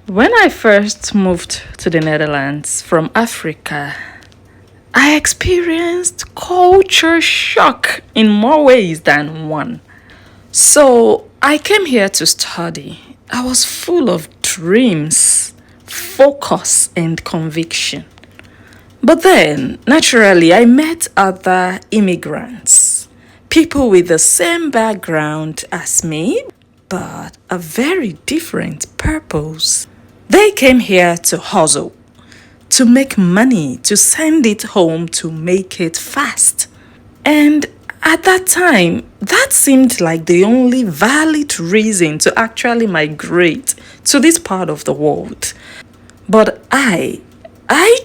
When I first moved to the Netherlands from Africa, I experienced culture shock in more ways than one. So I came here to study. I was full of dreams, focus, and conviction. But then, naturally, I met other immigrants, people with the same background as me, but a very different purpose. They came here to hustle, to make money, to send it home, to make it fast. And at that time, that seemed like the only valid reason to actually migrate to this part of the world. But I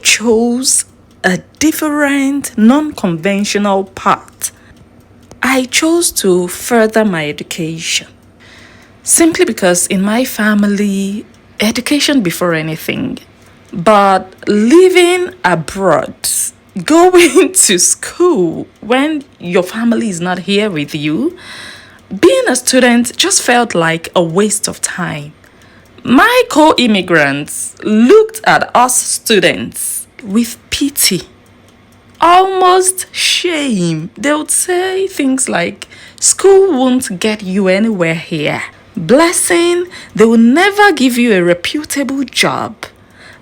chose a different, non conventional path. I chose to further my education. Simply because in my family, education before anything. But living abroad, going to school when your family is not here with you, being a student just felt like a waste of time. My co immigrants looked at us students with pity, almost shame. They would say things like, school won't get you anywhere here. Blessing, they will never give you a reputable job.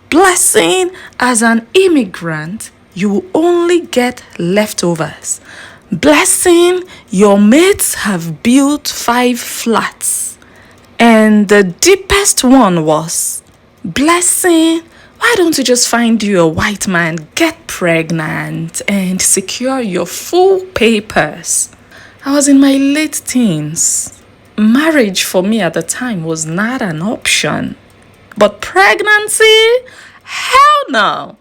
Blessing, as an immigrant, you will only get leftovers. Blessing, your mates have built 5 flats. And the deepest one was, blessing, why don't you just find you a white man, get pregnant, and secure your full papers? I was in my late teens. Marriage for me at the time was not an option. But pregnancy? Hell no.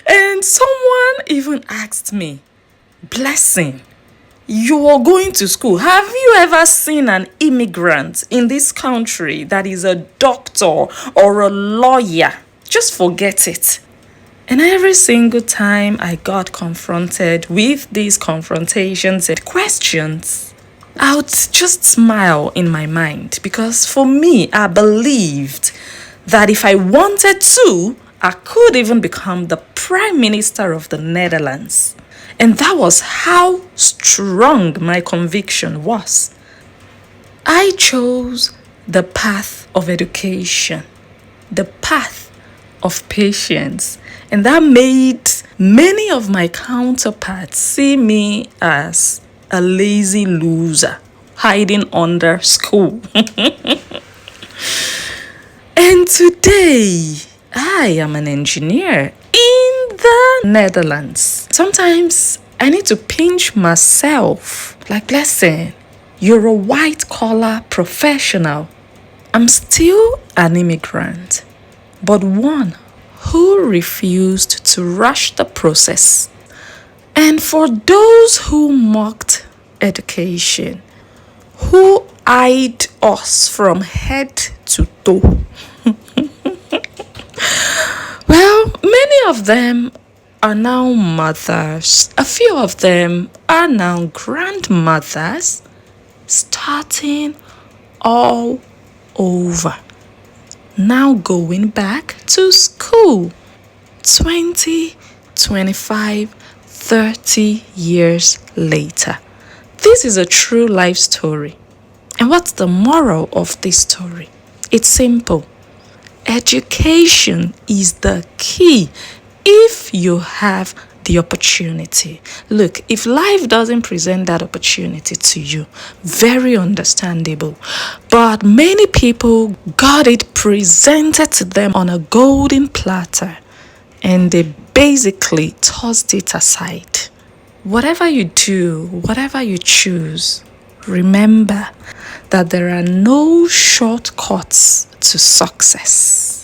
And someone even asked me, blessing, you are going to school. Have you ever seen an immigrant in this country that is a doctor or a lawyer? Just forget it. And every single time I got confronted with these confrontations and questions, I would just smile in my mind because for me, I believed that if I wanted to, I could even become the Prime Minister of the Netherlands. And that was how strong my conviction was. I chose the path of education, the path of patience. And that made many of my counterparts see me as a lazy loser hiding under school. And today, I am an engineer in the Netherlands. Sometimes I need to pinch myself. Like, listen, you're a white collar professional. I'm still an immigrant, but one who refused to rush the process. And for those who mocked education, who eyed us from head to toe, well, many of them are now mothers. A few of them are now grandmothers, starting all over. Now going back to school 20, 25, 30 years later. This is a true life story. And what's the moral of this story? It's simple. Education is the key if you have the opportunity. Look, if life doesn't present that opportunity to you, very understandable. But many people got it presented to them on a golden platter and they basically tossed it aside. Whatever you do, whatever you choose, remember that there are no shortcuts to success.